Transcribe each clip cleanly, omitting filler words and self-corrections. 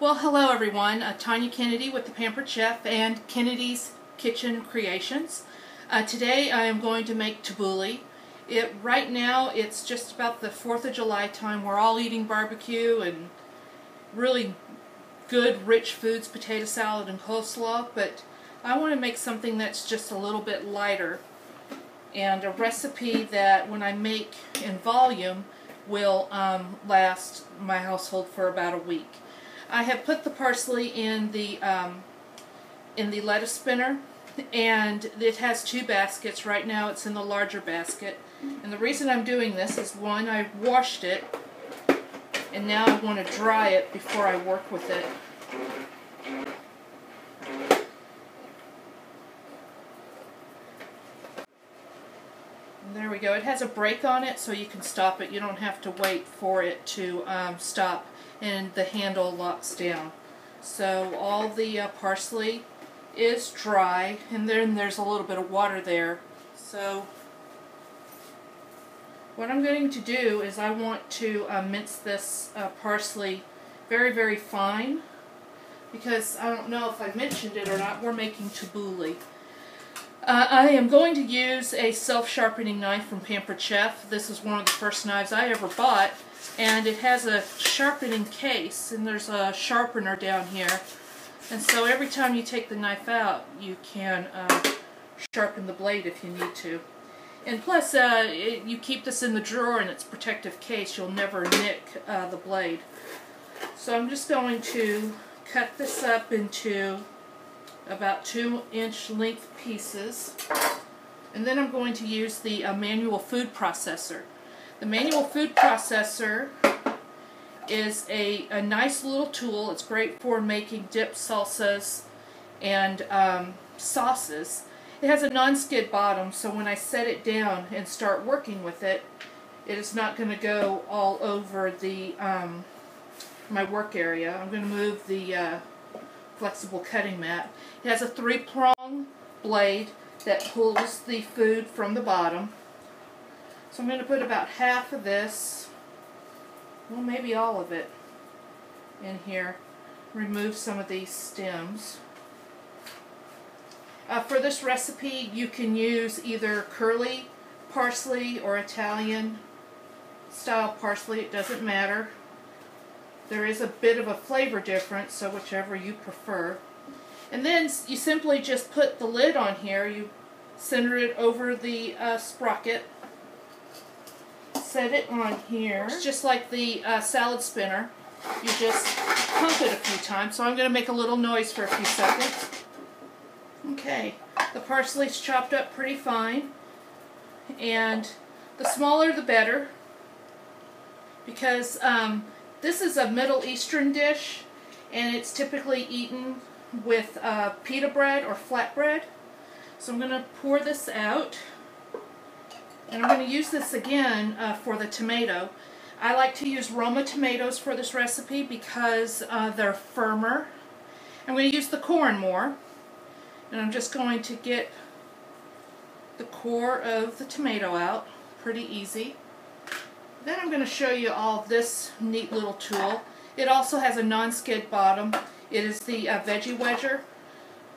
Well, hello everyone. Tanya Kennedy with the Pampered Chef and Kennedy's Kitchen Creations. Today I am going to make tabouleh. Right now it's just about the 4th of July time. We're all eating barbecue and really good rich foods, potato salad and coleslaw, but I want to make something that's just a little bit lighter and a recipe that when I make in volume will last my household for about a week. I have put the parsley in the lettuce spinner, and it has 2 baskets. Right now it's in the larger basket, and the reason I'm doing this is, one, I washed it and now I want to dry it before I work with it. And there we go. It has a brake on it so you can stop it. You don't have to wait for it to stop, and the handle locks down. So all the parsley is dry, and then there's a little bit of water there. So what I'm going to do is I want to mince this parsley very, very fine, because I don't know if I mentioned it or not, we're making tabouleh. I am going to use a self-sharpening knife from Pampered Chef. This is one of the first knives I ever bought, and it has a sharpening case, and there's a sharpener down here. And so every time you take the knife out, you can sharpen the blade if you need to. And plus, you keep this in the drawer in its protective case, you'll never nick the blade. So I'm just going to cut this up into about 2-inch length pieces, and then I'm going to use the manual food processor. The manual food processor is a nice little tool. It's great for making dips, salsas, and sauces. It has a non-skid bottom, so when I set it down and start working with it, it is not going to go all over the my work area. I'm going to move the flexible cutting mat. It has a 3-prong blade that pulls the food from the bottom. So I'm going to put about half of this, well, maybe all of it, in here. Remove some of these stems. For this recipe, you can use either curly parsley or Italian style parsley. It doesn't matter. There is a bit of a flavor difference, so whichever you prefer. And then you simply just put the lid on here. You center it over the sprocket. Set it on here. It's just like the salad spinner. You just pump it a few times. So I'm going to make a little noise for a few seconds. Okay, the parsley's chopped up pretty fine, and the smaller the better, because this is a Middle Eastern dish, and it's typically eaten with pita bread or flatbread. So I'm going to pour this out, and I'm going to use this again for the tomato. I like to use Roma tomatoes for this recipe because they're firmer. I'm going to use the corn more. And I'm just going to get the core of the tomato out. Pretty easy. Then I'm going to show you all this neat little tool. It also has a non-skid bottom. It is the veggie wedger.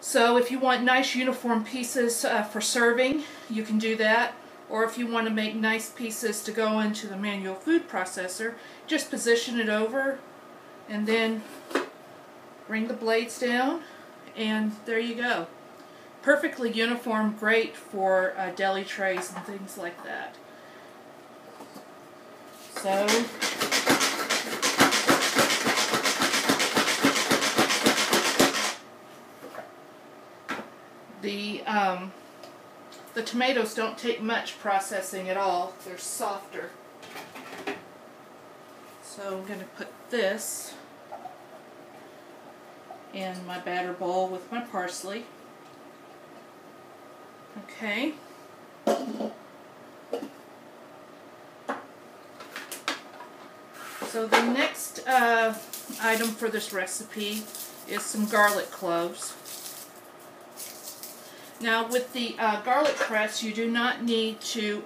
So if you want nice uniform pieces for serving, you can do that. Or if you want to make nice pieces to go into the manual food processor, just position it over and then bring the blades down, and there you go. Perfectly uniform, great for deli trays and things like that. So the tomatoes don't take much processing at all. They're softer. So I'm going to put this in my batter bowl with my parsley. Okay. So the next item for this recipe is some garlic cloves. Now with the garlic press, you do not need to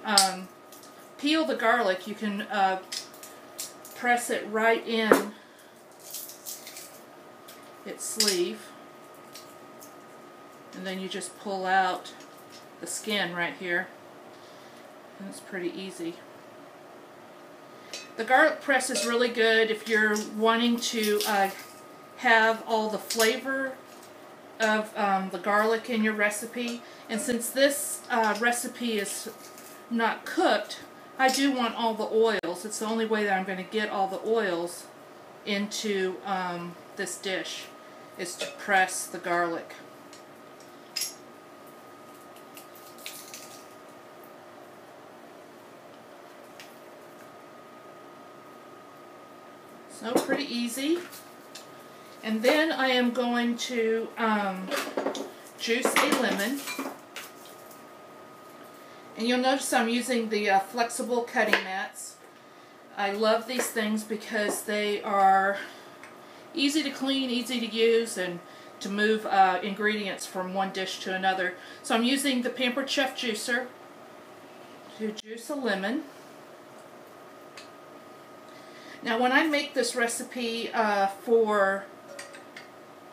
peel the garlic. You can press it right in its sleeve. And then you just pull out the skin right here. And it's pretty easy. The garlic press is really good if you're wanting to have all the flavor of the garlic in your recipe. And since this recipe is not cooked, I do want all the oils. It's the only way that I'm going to get all the oils into this dish, is to press the garlic. So pretty easy. And then I am going to juice a lemon. And you'll notice I'm using the flexible cutting mats. I love these things because they are easy to clean, easy to use, and to move ingredients from one dish to another. So I'm using the Pampered Chef juicer to juice a lemon. Now when I make this recipe for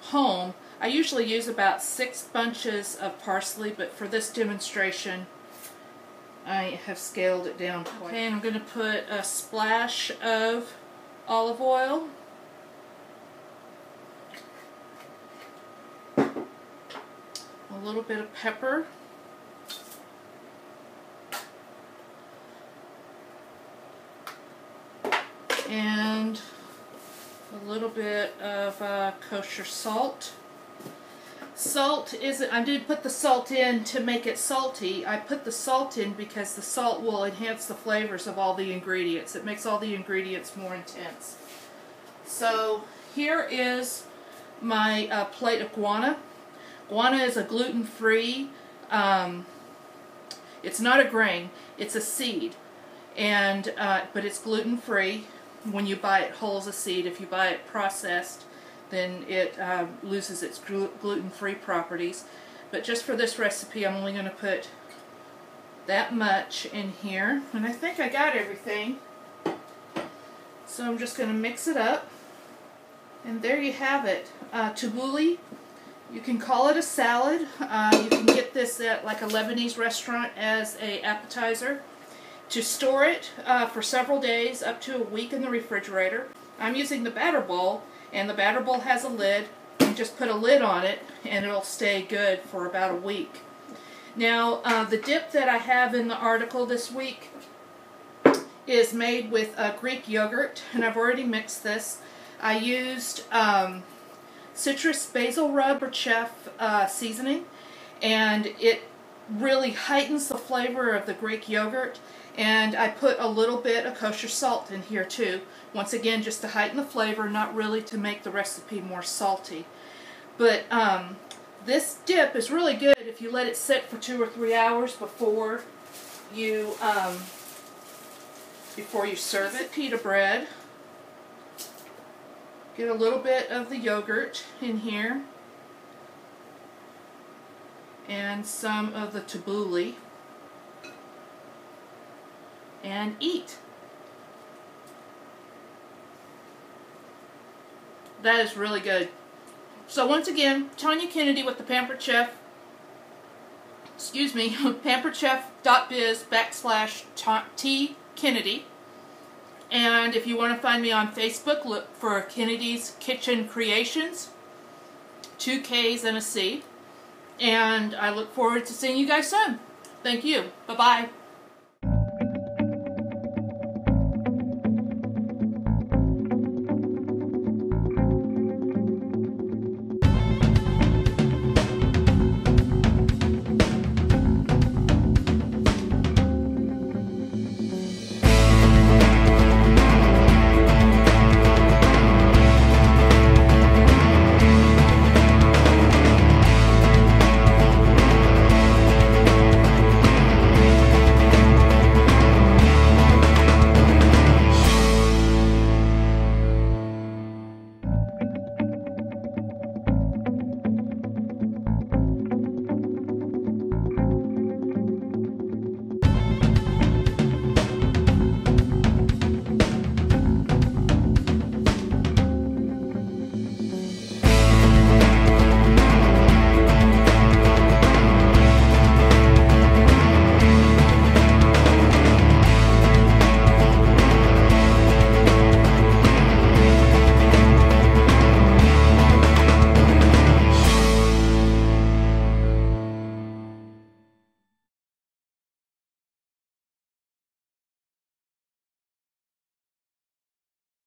home, I usually use about 6 bunches of parsley, but for this demonstration I have scaled it down quite. Okay, and I'm going to put a splash of olive oil. A little bit of pepper. And a little bit of kosher salt. Salt isn't, I did put the salt in to make it salty. I put the salt in because the salt will enhance the flavors of all the ingredients. It makes all the ingredients more intense. So here is my plate of guana. Guana is a gluten-free, it's not a grain, it's a seed, and but it's gluten-free. When you buy it whole as a seed, if you buy it processed, then it loses its gluten-free properties. But just for this recipe, I'm only going to put that much in here. And I think I got everything. So I'm just going to mix it up. And there you have it. Tabouleh. You can call it a salad. You can get this at like a Lebanese restaurant as an appetizer. To store it for several days, up to a week in the refrigerator. I'm using the batter bowl, and the batter bowl has a lid. You just put a lid on it and it'll stay good for about a week. Now the dip that I have in the article this week is made with Greek yogurt, and I've already mixed this. I used citrus basil rub or chef seasoning, and it really heightens the flavor of the Greek yogurt. And I put a little bit of kosher salt in here too. Once again, just to heighten the flavor, not really to make the recipe more salty. But this dip is really good if you let it sit for 2 or 3 hours before you serve it. Pita bread. Get a little bit of the yogurt in here. And some of the tabouleh. And eat. That is really good. So once again, Tanya Kennedy with the Pampered Chef. Excuse me, pamperedchef.biz/T Kennedy. And if you want to find me on Facebook, look for Kennedy's Kitchen Creations. 2 K's and a C. And I look forward to seeing you guys soon. Thank you. Bye-bye.